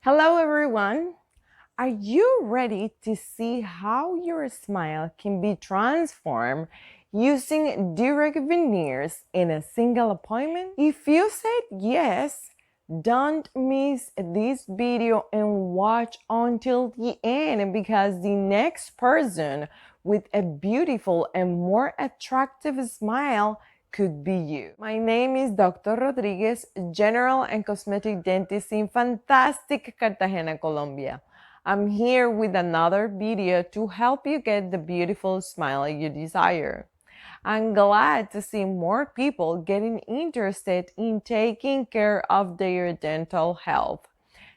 Hello everyone! Are you ready to see how your smile can be transformed using direct veneers in a single appointment? If you said yes, don't miss this video and watch until the end because the next person with a beautiful and more attractive smile could be you. My name is Dr. Rodriguez, general and cosmetic dentist in fantastic Cartagena, Colombia. I'm here with another video to help you get the beautiful smile you desire. I'm glad to see more people getting interested in taking care of their dental health.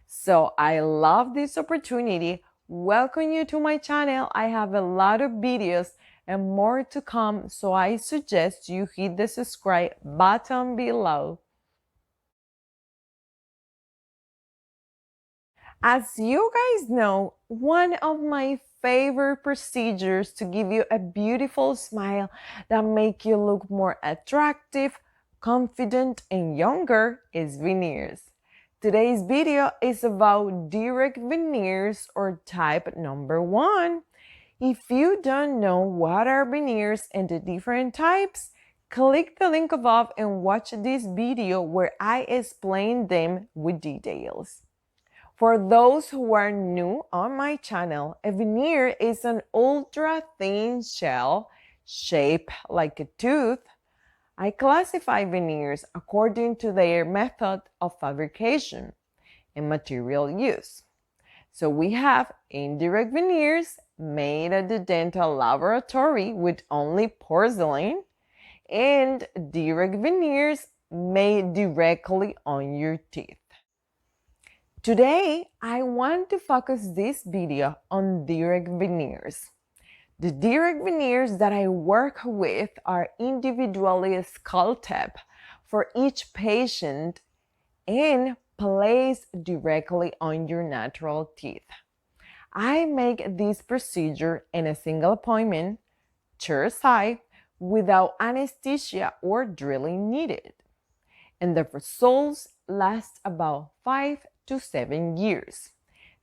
So I love this opportunity. Welcome you to my channel. I have a lot of videos and more to come, so I suggest you hit the subscribe button below. As you guys know, one of my favorite procedures to give you a beautiful smile that make you look more attractive, confident, and younger is veneers. Today's video is about direct veneers or type number 1. If you don't know what are veneers and the different types, click the link above and watch this video where I explain them with details. For those who are new on my channel, a veneer is an ultra thin shell shaped like a tooth. I classify veneers according to their method of fabrication and material use. So we have indirect veneers made at the dental laboratory with only porcelain and direct veneers made directly on your teeth. Today, I want to focus this video on direct veneers. The direct veneers that I work with are individually sculpted for each patient and placed directly on your natural teeth. I make this procedure in a single appointment, chairside, without anesthesia or drilling needed, and the results last about 5 to 7 years.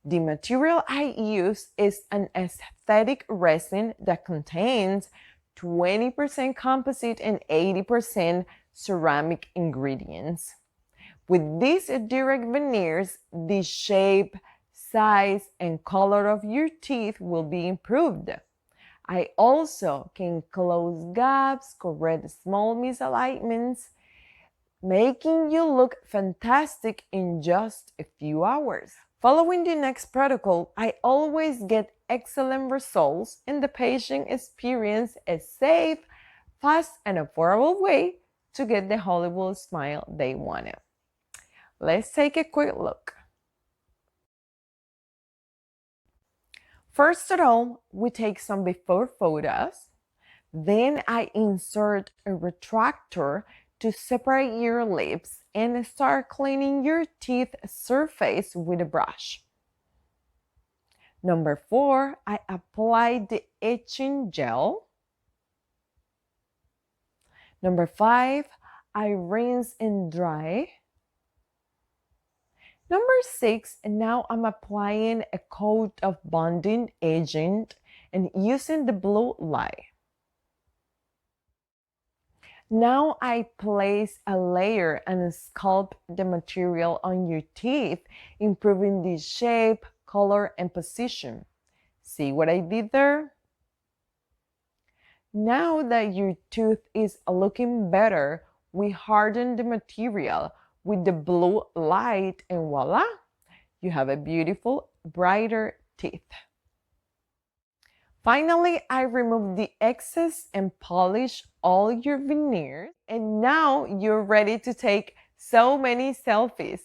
The material I use is an aesthetic resin that contains 20% composite and 80% ceramic ingredients. With these direct veneers, the shape, size, and color of your teeth will be improved. I also can close gaps, correct small misalignments, making you look fantastic in just a few hours. Following the next protocol, I always get excellent results and the patient experience a safe, fast, and affordable way to get the Hollywood smile they wanted. Let's take a quick look. First of all, we take some before photos. Then I insert a retractor to separate your lips and start cleaning your teeth surface with a brush. Number 4, I apply the etching gel. Number 5, I rinse and dry. Number 6, now I'm applying a coat of bonding agent and using the blue light. Now I place a layer and sculpt the material on your teeth, improving the shape, color, and position. See what I did there? Now that your tooth is looking better, we harden the material with the blue light and voila, you have a beautiful, brighter teeth. Finally, I remove the excess and polish all your veneers, and now you're ready to take so many selfies.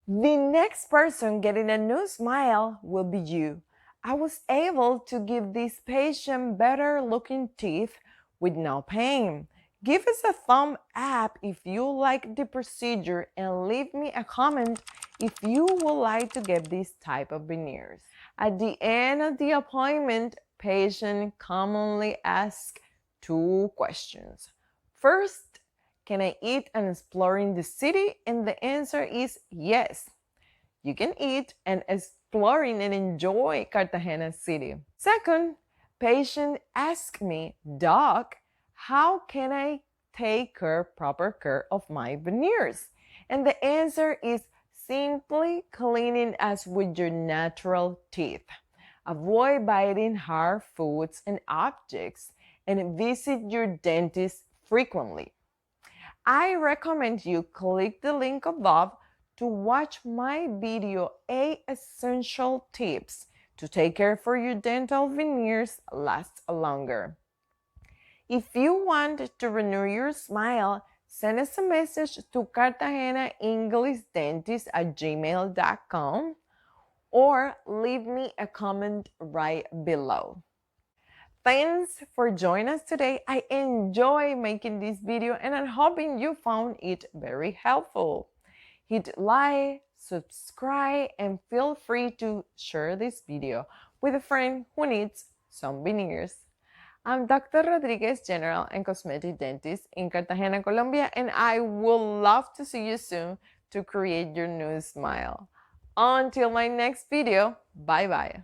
The next person getting a new smile will be you. I was able to give this patient better looking teeth with no pain. Give us a thumb up if you like the procedure and leave me a comment if you would like to get this type of veneers. At the end of the appointment, patients commonly ask 2 questions. First, can I eat and explore in the city? And the answer is yes. You can eat and exploring and enjoy Cartagena city. Second, patient asked me, Doc, how can I take proper care of my veneers? And the answer is simply cleaning as with your natural teeth. Avoid biting hard foods and objects and visit your dentist frequently. I recommend you click the link above to watch my video 8 essential tips to take care for your dental veneers last longer. If you want to renew your smile, send us a message to cartagenaenglishdentist@gmail.com or leave me a comment right below. Thanks for joining us today. I enjoy making this video and I'm hoping you found it very helpful. Hit like, subscribe, and feel free to share this video with a friend who needs some veneers. I'm Dr. Rodriguez, General and Cosmetic Dentist in Cartagena, Colombia, and I would love to see you soon to create your new smile. Until my next video, bye-bye.